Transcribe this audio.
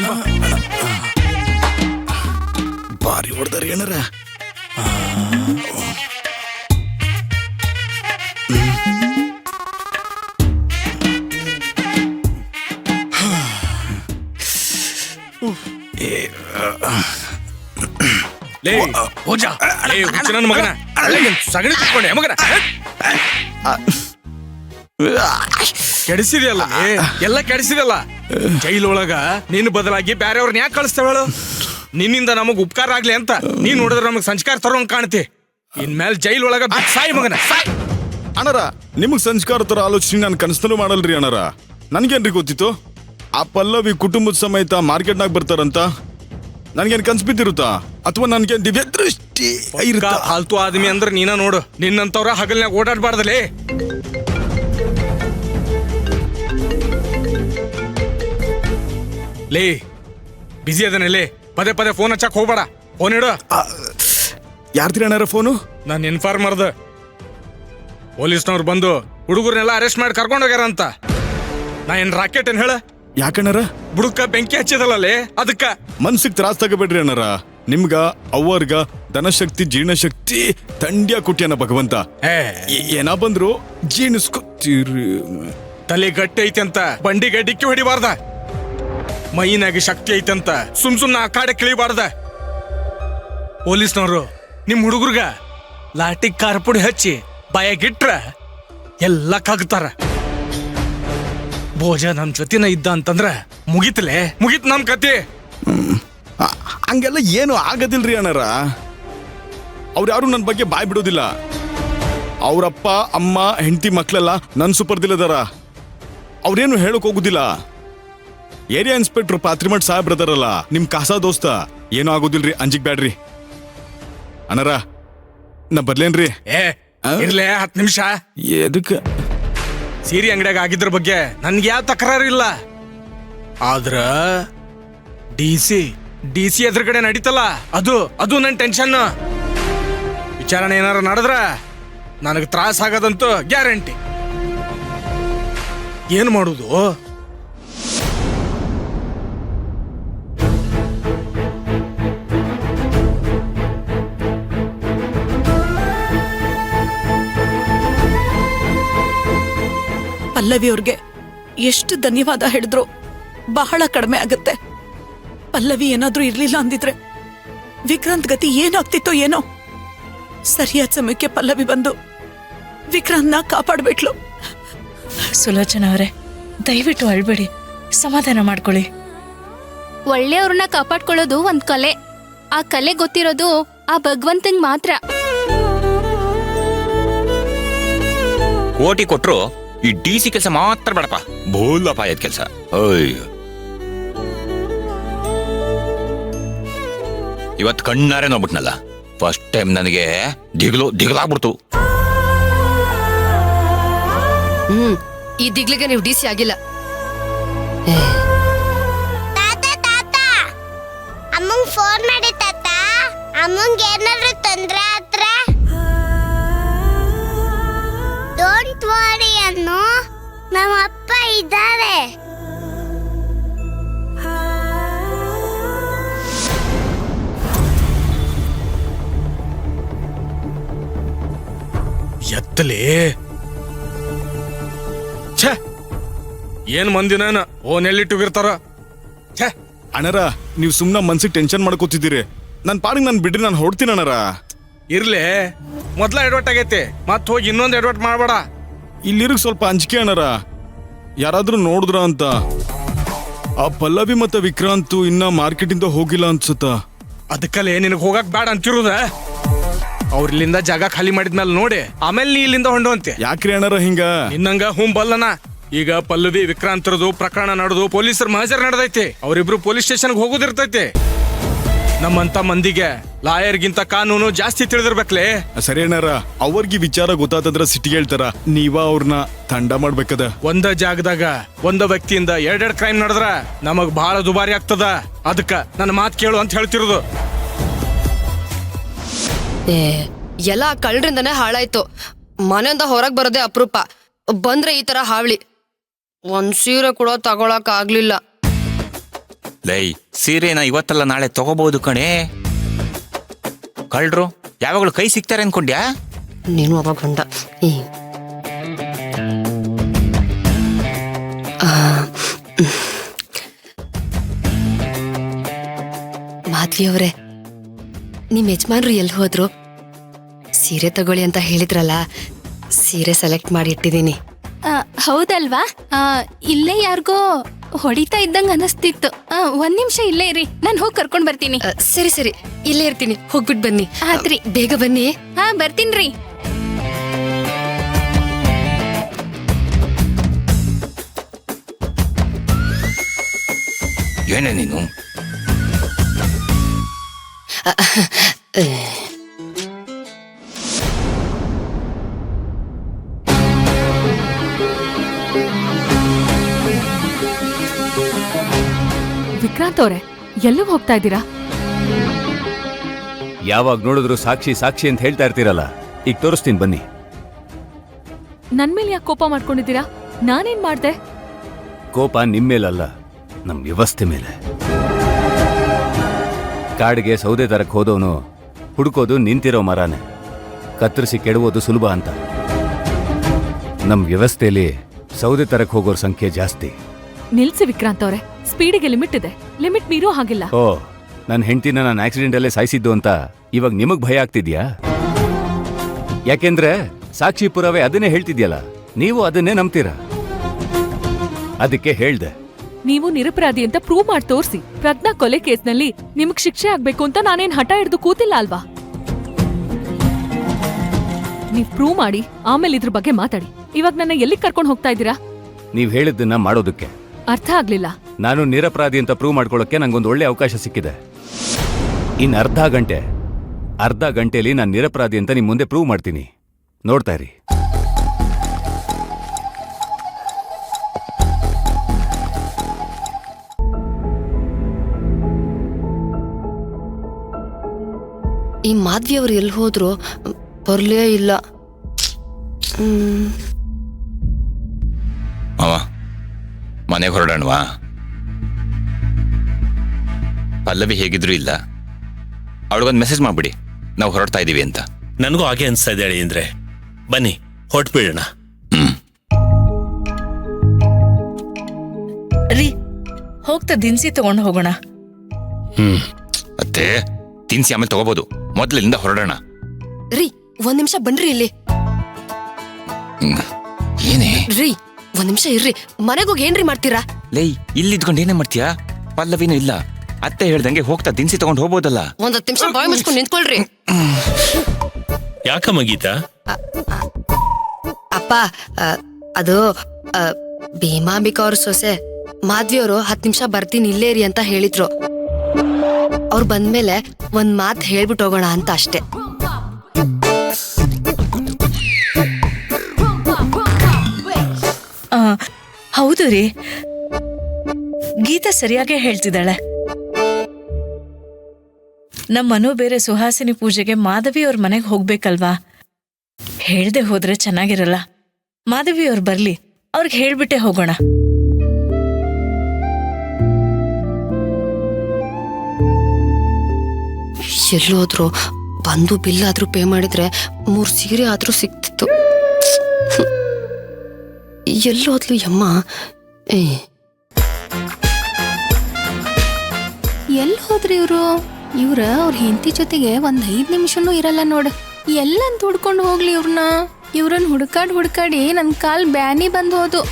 ಇಲ್ವಾ ಬಾರಿ ಹೊಡ್ದಾರ ಏನಾರ. ಲೇ ಹೋಜಾ, ಲೇ ಹುಚ್ಚ ನನ್ನ ಮಗನ, ಸಗಣಿ ಕುತ್ಕೊಂಡೆ ಮಗನ, ಕೆಡಿಸಿದೆಯಲ್ಲ, ಎಲ್ಲ ಕೆಡಿಸಿದಲ್ಲ. ಜೈಲೊಳಗ ನೀನು ಬದಲಾಗಿ ಬ್ಯಾರೆಯವ್ರನ್ನ ಯಾಕೆ ಕಳಿಸ್ತೇಳು? ನಿನ್ನಿಂದ ನಮಗ್ ಉಪಕಾರ ಆಗ್ಲಿ ಅಂತ ನೀನ್ ನೋಡಿದ್ರೆ ನಮಗ್ ಸಂಸ್ಕಾರ ತರೋಂಗ್ ಕಾಣ್ತಿ. ಇನ್ಮೇಲೆ ಜೈಲೊಳಗ ಸಾಯಿ ಮಗನ ಸಾಯ್. ಅಣ್ಣರ ನಿಮಗ್ ಸಂಸ್ಕಾರ ತರ ಆಲೋಚನೆ ನಾನು ಕನಸಲ್ಲೂ ಮಾಡಲ್ರಿ ಅಣ್ಣರ. ನನ್ಗೇನ್ರಿ ಗೊತ್ತಿತ್ತು ಆ ಪಲ್ಲವಿ ಕುಟುಂಬದ ಸಮೇತ ಮಾರ್ಕೆಟ್ನಾಗ ಬರ್ತಾರಂತ? ನನ್ಗೇನ್ ಕನ್ಸ್ ಬಿದ್ದಿರುತ್ತಾ ಅಥವಾ ನನ್ಗೇನ್ ದಿವ್ಯ ದೃಷ್ಟಿ ಇರುತ್ತಾ? ಹಾಲ್ತು ಆದ್ಮಿ ಅಂದ್ರೆ ನೀನ ನೋಡು, ನಿನ್ನಂತವ್ರ ಹಗಲ್ನಾಗ ಓಡಾಡ್ಬಾರ್ದಲೇ. ಲೇ ಬಿಸಿ ಅದನಲ್ಲಿ ಪದೇ ಪದೇ ಫೋನ್ ಹಚ್ಚಕ್ ಹೋಗ್ಬೇಡ. ಫೋನ್ ಇಡು. ಯಾರ್ದ್ರಿ ಅಣ್ಣರ ಫೋನು? ನಾನು ಇನ್ಫಾರ್ಮರ್ದ. ಪೊಲೀಸ್ನವ್ರು ಬಂದು ಹುಡುಗರ್ನೆಲ್ಲ ಅರೆಸ್ಟ್ ಮಾಡಿ ಕರ್ಕೊಂಡು ಹೋಗ್ಯಾರ ಅಂತ. ನಾ ಏನ್ ರಾಕೆಟ್ ಏನ್ ಹೇಳ? ಯಾಕಣ್ಣರ? ಬುಡಕ್ಕ ಬೆಂಕಿ ಹಚ್ಚಿದಲ್ಲೇ ಅದಕ್ಕ. ಮನ್ಸಿಗೆ ತ್ರಾಸ್ ತಗೋಬೇಡ್ರಿ ಅಣ್ಣರ. ನಿಮ್ಗ ಅವ್ವರ್ಗ ಧನಶಕ್ತಿ ಜೀರ್ಣಶಕ್ತಿ ತಂಡ್ಯ ಕುಟ್ಯಾನ ಭಗವಂತ. ಏನ ಬಂದ್ರು ಜೀರ್ಣಿಸ್ಕೊತೀರಿ. ತಲೆ ಗಟ್ಟಿ ಐತೆ ಅಂತ ಬಂಡಿಗೆ ಡಿಕ್ಕಿ ಹೊಡಿಬಾರ್ದ. ಮೈನಾಗಿ ಶಕ್ತಿ ಐತಂತ ಸುಮ್ನ ಆ ಕಾಡೆ ಕಿಳಿಬಾರ್ದ. ಪೊಲೀಸ್ನವ್ರು ನಿಮ್ ಹುಡುಗರ್ಗ ಲಾಟಿ ಕಾರ್ಪುಡಿ ಹಚ್ಚಿ ಬಾಯಾಗಿಟ್ರ ಎಲ್ಲ ಕಗ್ತಾರ. ಭೋಜ ನಮ್ ಜೊತೆನ ಇದ್ದ ಅಂತಂದ್ರ ಮುಗಿತ್ ನಮ್ ಕತೆ. ಹಂಗೆಲ್ಲ ಏನು ಆಗದಿಲ್ರಿ ಅಣ್ಣರ. ಅವ್ರ್ಯಾರು ನನ್ನ ಬಗ್ಗೆ ಬಾಯ್ ಬಿಡೋದಿಲ್ಲ. ಅವ್ರಪ್ಪ ಅಮ್ಮ ಹೆಂಡತಿ ಮಕ್ಳೆಲ್ಲ ನನ್ ಸುಪರ್ದಿಲ್ಲದಾರ. ಅವ್ರೇನು ಹೇಳಕ್ ಹೋಗುದಿಲ್ಲ. ಏರಿಯಾ ಇನ್ಸ್ಪೆಕ್ಟರ್ ಪಾತ್ರಿಮಠ್ ಸಾಹೇಬ್ ಅದಾರಲ್ಲ, ನಿಮ್ ಕಾಸಾ ದೋಸ್ತ, ಏನೂ ಆಗೋದಿಲ್ರಿ, ಅಂಜಿಕ್ ಬ್ಯಾಡ್ರಿ ಅಣ್ಣರ. ನಾ ಬರ್ಲೇನ್ರಿ? ಇರ್ಲೇ 10 ನಿಮಿಷ. ಎದಕ್ಕೆ? ಸೀರೆ ಅಂಗಡಿಯಾಗ ಆಗಿದ್ರ ಬಗ್ಗೆ ನನ್ಗೆ ಯಾವ ತಕರಾರು ಇಲ್ಲ. ಆದ್ರ ಡಿ ಸಿ ಎದುರುಗಡೆ ನಡೀತಲ್ಲ, ಅದು ನನ್ ಟೆನ್ಷನ್. ವಿಚಾರಣೆ ಏನಾರ ನಡೆದ್ರ ನನಗೆ ತ್ರಾಸ ಆಗೋದಂತೂ ಗ್ಯಾರಂಟಿ. ಏನ್ ಮಾಡುದು? ಪಲ್ಲವಿ ಅವ್ರಿಗೆ ಎಷ್ಟು ಧನ್ಯವಾದ ಹೇಳಿದ್ರು ಬಹಳ ಕಡಿಮೆ ಆಗುತ್ತೆ. ಪಲ್ಲವಿ ಏನಾದ್ರೂ ಇರ್ಲಿಲ್ಲ ಅಂದಿದ್ರೆ ವಿಕ್ರಾಂತ್ ಗತಿ ಏನಾಗ್ತಿತ್ತೋ ಏನೋ. ಸರಿಯಾದ ಸಮಯಕ್ಕೆ ಪಲ್ಲವಿ ಬಂದು ವಿಕ್ರಾಂತ್ನ ಕಾಪಾಡ್ಬಿಟ್ಲು. ಸುಲೋಚನಾ ಅವರೇ, ದಯವಿಟ್ಟು ಅಳ್ಬೇಡಿ, ಸಮಾಧಾನ ಮಾಡ್ಕೊಳ್ಳಿ. ಒಳ್ಳೆಯವ್ರನ್ನ ಕಾಪಾಡ್ಕೊಳ್ಳೋದು ಒಂದ್ ಕಲೆ. ಆ ಕಲೆ ಗೊತ್ತಿರೋದು ಆ ಭಗವಂತಂಗ್ ಮಾತ್ರ. ಕೋಟಿ ಕೊಟ್ರು ಈ DC ಕೆಲಸ ಮಾತ್ರ ಬೇಡಪ್ಪ, ಬೋಲ್ ಅಪಾಯದ ಕೆಲಸ. ಇವತ್ತು ಕಣ್ಣಾರೆ ನೋಡ್ಬಿಟ್ನಲ್ಲ, ಫಸ್ಟ್ ಟೈಮ್ ನನಗೆ ದಿಗ್ಲಾಗ್ಬಿಡ್ತು. ಈ ದಿಗ್ಲಿಗೆ ನೀವು DC ಆಗಿಲ್ಲ. ಅಮ್ಮಂಗ್ ಫೋನ್ ಮಾಡಿ ತಾತ, ಅಮ್ಮಂಗ್ ಏನಾದ್ರು ತೊಂದ್ರೆ ಆದ್ರೆ ಡೋಂಟ್ ವರಿ ಅನ್ನು, ನಮ್ಮ ಅಪ್ಪ ಇದ್ದಾರೆ. ಎತ್ತಲೇ ಛೇ, ಏನ್ ಮಂದಿನ ಓನ್ ಎಲ್ಲಿಟ್ಟಿರ್ತಾರ. ಛೇ ಅಣ್ಣರ, ನೀವು ಸುಮ್ನ ಮನ್ಸಿಗೆ ಟೆನ್ಷನ್ ಮಾಡ್ಕೋತಿದ್ದೀರಿ. ನನ್ ಪಾಡಿಗೆ ನಾನು ಬಿಡ್ರಿ, ನಾನು ಹೊಡ್ತೀನಿ ಅಣ್ಣರ. ಇರ್ಲಿ, ಮೊದ್ಲ ಎಡವಟ್ ಆಗೈತಿ, ಮತ್ ಹೋಗಿ ಇನ್ನೊಂದ್ ಎಡವಟ್ ಮಾಡ್ಬೇಡ. ಇಲ್ಲಿರಿಗೆ ಸ್ವಲ್ಪ ಅಂಜಿಕೆ ಅಣ್ಣರ. ಯಾರಾದ್ರೂ ನೋಡಿದ್ರ ಅಂತ. ಆ ಪಲ್ಲವಿ ಮತ್ತೆ ವಿಕ್ರಾಂತ್ ಇನ್ನ ಮಾರ್ಕೆಟಿಂದ ಹೋಗಿಲ್ಲ ಅನ್ಸುತ್ತ. ಅದಕ್ಕಲ್ಲೇ ನಿನಗ್ ಹೋಗಕ್ ಬೇಡ ಅಂತಿರುದ. ಅವ್ರ ಇಲ್ಲಿಂದ ಜಾಗ ಖಾಲಿ ಮಾಡಿದ್ಮೇಲೆ ನೋಡಿ ಆಮೇಲೆ ನೀ ಇಲ್ಲಿಂದ ಹೊಂಡು ಅಂತೆ. ಯಾಕ್ರಿ ಅಣ್ಣರ ಹಿಂಗ? ನಿನ್ನಂಗ ಬಲ್ಲನ. ಈಗ ಪಲ್ಲವಿ ವಿಕ್ರಾಂತರದು ಪ್ರಕರಣ ನಡೆದು ಪೊಲೀಸರ ಮಹಜರ್ ನಡೆದೈತಿ. ಅವರಿಬ್ರು ಪೊಲೀಸ್ ಸ್ಟೇಷನ್ಗೆ ಹೋಗೋದಿರ್ತೈತಿ. ನಮ್ಮಂತ ಮಂದಿಗೆ ಲಾಯರ್ಗಿಂತ ಕಾನೂನು ಜಾಸ್ತಿ ತಿಳಿದಿರ್ಬೇಕ್ಲೇ. ಸರಿ ಅಣ್ಣಾರ, ಅವ್ರಿಗೆ ವಿಚಾರ ಗೊತ್ತಾತಂದ್ರ ಸಿಟಿಗೆ ಹೇಳ್ತಾರ, ನೀವ ಅವ್ರನ್ನ ತಂಡ ಮಾಡ್ಬೇಕದ. ಒಂದ ಜಾಗದಾಗ ಒಂದ ವ್ಯಕ್ತಿಯಿಂದ 2 ಕ್ರೈಮ್ ನಡೆದ್ರ ನಮಗ್ ಬಹಳ ದುಬಾರಿ ಆಗ್ತದ. ಅದಕ್ಕ ನನ್ನ ಮಾತು ಕೇಳು ಅಂತ ಹೇಳ್ತಿರೋದು. ಎಲ್ಲ ಕಳ್ಳರಿಂದನೇ ಹಾಳಾಯ್ತು. ಮನೆಯಿಂದ ಹೊರಗ್ ಬರೋದೇ ಅಪರೂಪ, ಬಂದ್ರೆ ಈ ತರ ಹಾವಳಿ. ಒಂದ್ ಸೀರೆ ಕೂಡ ತಗೊಳಕ್ ಆಗ್ಲಿಲ್ಲ. ಲೈ ಸೀರೆನ ಇವತ್ತಲ್ಲ ನಾಳೆ ತಗೋಬಹುದು ಕಣೆ. ಕಳ್ರು ಯಾವಾಗಲೂ ಕೈ ಸಿಗ್ತಾರೆ ಅನ್ಕೊಂಡ್ಯಾ? ನೀನು ಅವಾಗ ಗಂಡ. ಮಾಧವಿ ಅವರೇ, ನಿಮ್ ಯಜಮಾನ್ರು ಎಲ್ಲಿ ಹೋದ್ರು? ಸೀರೆ ತಗೊಳ್ಳಿ ಅಂತ ಹೇಳಿದ್ರಲ್ಲ, ಸೀರೆ ಸೆಲೆಕ್ಟ್ ಮಾಡಿ ಇಟ್ಟಿದ್ದೀನಿ. ಹೌದಲ್ವಾ? ಇಲ್ಲೇ ಯಾರಿಗೋ ಹೊಡಿತಾ ಇದ್ದಂಗ ಅನಿಸ್ತಿತ್ತು. ಒಂದ್ ನಿಮಿಷ ಇಲ್ಲೇ ಇರಿ, ನಾನು ಹೋಗಿ ಕರ್ಕೊಂಡ್ ಬರ್ತೀನಿ. ಸರಿ ಸರಿ, ಇಲ್ಲೇ ಇರ್ತೀನಿ, ಹೋಗ್ಬಿಟ್ ಬನ್ನಿ. ಆತ್ರಿ, ಬೇಗ ಬನ್ನಿ. ಬರ್ತೀನ್ರಿ. ಏನೇ ನೀನು? ವಿಕ್ರಾಂತ್ ಅವ್ರೆ, ಎಲ್ಲೂ ಹೋಗ್ತಾ ಇದ್ದೀರಾ? ಯಾವಾಗ ನೋಡಿದ್ರು ಸಾಕ್ಷಿ ಸಾಕ್ಷಿ ಅಂತ ಹೇಳ್ತಾ ಇರ್ತೀರಲ್ಲ, ಈಗ ತೋರಿಸ್ತೀನಿ ಬನ್ನಿ. ನನ್ ಮೇಲೆ ಯಾಕೆ ಕೋಪ ಮಾಡ್ಕೊಂಡಿದ್ದೀರಾ? ನಾನೇನ್ ಮಾಡ್ದೆ? ಕೋಪ ನಿಮ್ಮೇಲಲ್ಲ, ನಮ್ ವ್ಯವಸ್ಥೆ ಮೇಲೆ. ಕಾಡಿಗೆ ಸೌದೆ ತರಕ್ ಹೋದವನು ಹುಡುಕೋದು ನಿಂತಿರೋ ಮರನೇ, ಕತ್ತರಿಸಿ ಕೆಡುವುದು ಸುಲಭ ಅಂತ. ನಮ್ ವ್ಯವಸ್ಥೆಯಲ್ಲಿ ಸೌದೆ ತರಕ್ ಹೋಗೋರ್ ಸಂಖ್ಯೆ ಜಾಸ್ತಿ. ನಿಲ್ಸಿ ವಿಕ್ರಾಂತ್ ಅವ್ರೆ, ಸ್ಪೀಡಿಗೆ ಲಿಮಿಟ್ ಇದೆ, ಲಿಮಿಟ್ ಮೀರೋ ಹಾಗಿಲ್ಲ. ಓ, ನನ್ನ ಹೆಂಡತಿನ ನಾನು ಆಕ್ಸಿಡೆಂಟಲ್ಲೇ ಸಾಯಿಸಿದ್ದು ಅಂತ ಇವಾಗ ನಿಮಗ್ ಭಯ ಆಗ್ತಿದ್ಯಾ? ಯಾಕೆಂದ್ರೆ ಸಾಕ್ಷಿ ಪುರಾವೆ ಅದನ್ನೇ ಹೇಳ್ತಿದ್ಯಲ್ಲ, ನೀವು ಅದನ್ನೇ ನಂಬ್ತೀರಾ. ಅದಕ್ಕೆ ಹೇಳ್ದೆ. ನೀವು ನಿರಪರಾಧಿ ಅಂತ ಪ್ರೂವ್ ಮಾಡಿ ತೋರಿಸಿ. ಪ್ರಜ್ಞಾ ಕೊಲೆ ಕೇಸ್ನಲ್ಲಿ ನಿಮಗ್ ಶಿಕ್ಷೆ ಆಗ್ಬೇಕು ಅಂತ ನಾನೇನ್ ಹಠ ಹಿಡ್ದು ಕೂತಿಲ್ಲ ಅಲ್ವಾ? ನೀವ್ ಪ್ರೂವ್ ಮಾಡಿ ಆಮೇಲೆ ಇದ್ರ ಬಗ್ಗೆ ಮಾತಾಡಿ. ಇವಾಗ ನನ್ನ ಎಲ್ಲಿಗೆ ಕರ್ಕೊಂಡು ಹೋಗ್ತಾ ಇದ್ದೀರಾ? ನೀವ್ ಹೇಳಿದ್ದನ್ನ ಮಾಡೋದಕ್ಕೆ. ಅರ್ಥ ಆಗ್ಲಿಲ್ಲ. ನಾನು ನಿರಪರಾಧಿ ಅಂತ ಪ್ರೂವ್ ಮಾಡ್ಕೊಳ್ಳೋಕೆ ನಂಗೊಂದು ಒಳ್ಳೆ ಅವಕಾಶ ಸಿಕ್ಕಿದೆ. ಇನ್ ಅರ್ಧ ಗಂಟೆಯಲ್ಲಿ ನಾನು ನಿರಪರಾಧಿ ಅಂತ ನಿಮ್ ಮುಂದೆ ಪ್ರೂವ್ ಮಾಡ್ತೀನಿ. ನೋಡ್ತಾ ಇರಿ. ಈ ಮಾಧವಿ ಅವ್ರು ಎಲ್ಲಿ ಹೋದ್ರು? ಬರ್ಲೇ ಇಲ್ಲ. ಅವ ಮನೆಗೆ ಹೊರಡೋಣವಾ? ಪಲ್ಲವಿ ಹೇಗಿದ್ರು ಇಲ್ಲ, ಅವಳಿಗೊಂದು ಮೆಸೇಜ್ ಮಾಡ್ಬಿಡಿ ನಾವು ಹೊರಡ್ತಾ ಇದೀವಿ ಅಂತ. ನನಗೂ ಹಾಗೆ ಅನ್ಸ್ತಾ ಇದೆ ಅಂದ್ರೆ ಬನ್ನಿ ಹೊರಟ್ಬಿಡೋಣ. ರೀ, ಹೋಗ್ತಾ ದಿನಸಿ ತಗೊಂಡು ಹೋಗೋಣ. ಮತ್ತೆ ತಿನ್ಸಿ ಆಮೇಲೆ ತಗೋಬಹುದು, ಮೊದಲಿಂದ ಹೊರಡೋಣ. ರೀ, ಒಂದ್ ನಿಮಿಷ ಬನ್ರಿ ಇಲ್ಲಿ. ಏನೇ ರೀ, ಒಂದ್ ನಿಮಿಷ ಇರ್ರಿ. ಮನೆಗೋಗಿ ಏನ್ರಿ ಮಾಡ್ತೀರಾ? ಲೈ, ಇಲ್ಲಿ ಇದ್ಕೊಂಡು ಏನೇ ಮಾಡ್ತೀಯಾ? ಪಲ್ಲವಿನೂ ಇಲ್ಲ, ಅತ್ತೆ ಹೇಳ್ದಂಗೆ ಹೋಗ್ತಾ ದಿನಸಿ ತಗೊಂಡು ಹೋಗ್ಬೋದಲ್ಲ. ಒಂದ್ 10 ನಿಮಿಷ ಬಾಯ್ ಮುಚ್ಕೊಂಡು ನಿಂತ್ಕೊಳ್ರಿ. ಯಾಕಮ್ಮ ಗೀತಾ? ಅಪ್ಪ, ಅದು ಭೀಮಾಂಬಿಕಾ ಅವ್ರ ಸೊಸೆ ಮಾಧವಿ ಅವರು 10 ನಿಮಿಷ ಬರ್ತೀನಿ ಇಲ್ಲೇ ಇರಿ ಅಂತ ಹೇಳಿದ್ರು. ಅವ್ರು ಬಂದ್ಮೇಲೆ ಒಂದ್ ಮಾತು ಹೇಳ್ಬಿಟ್ಟು ಹೋಗೋಣ ಅಂತ ಅಷ್ಟೇ. ಹೌದು ರೀ, ಗೀತಾ ಸರಿಯಾಗೇ ಹೇಳ್ತಿದ್ದಾಳೆ. ನಮ್ಮ ಮನು ಬೇರೆ ಸುಹಾಸಿನಿ ಪೂಜೆಗೆ ಮಾಧವಿ ಅವ್ರ ಮನೆಗೆ ಹೋಗ್ಬೇಕಲ್ವಾ? ಹೇಳ್ದೆ ಹೋದ್ರೆ ಚೆನ್ನಾಗಿರಲ್ಲ. ಮಾಧವಿ ಅವ್ರು ಬರ್ಲಿ, ಅವ್ರಿಗೆ ಹೇಳ್ಬಿಟ್ಟೆ ಹೋಗೋಣ. ಎಲ್ಲೋದ್ರು ಬಂದು ಬಿಲ್ ಆದ್ರೂ ಪೇ ಮಾಡಿದ್ರೆ 3 ಸೀರೆ ಆದ್ರೂ ಸಿಕ್ತಿತ್ತು. ಎಲ್ಲೋದ್ಲು ಯಮ್ಮ? ಎಲ್ಲಿ ಹೋದ್ರಿ ಇವ್ರ ಅವ್ರ ಹೆಂಡತಿ ಜೊತೆಗೆ ಒಂದ್ 5 ನಿಮಿಷನೂ ಇರಲ್ಲ ನೋಡು. ಎಲ್ಲಂತ ಹುಡ್ಕೊಂಡು ಹೋಗ್ಲಿ ಇವ್ರನ್ನ ಹುಡ್ಕಾಡಿ ನನ್ ಕಾಲ್ ಬ್ಯಾನಿ ಬಂದ್ ಹೋದು.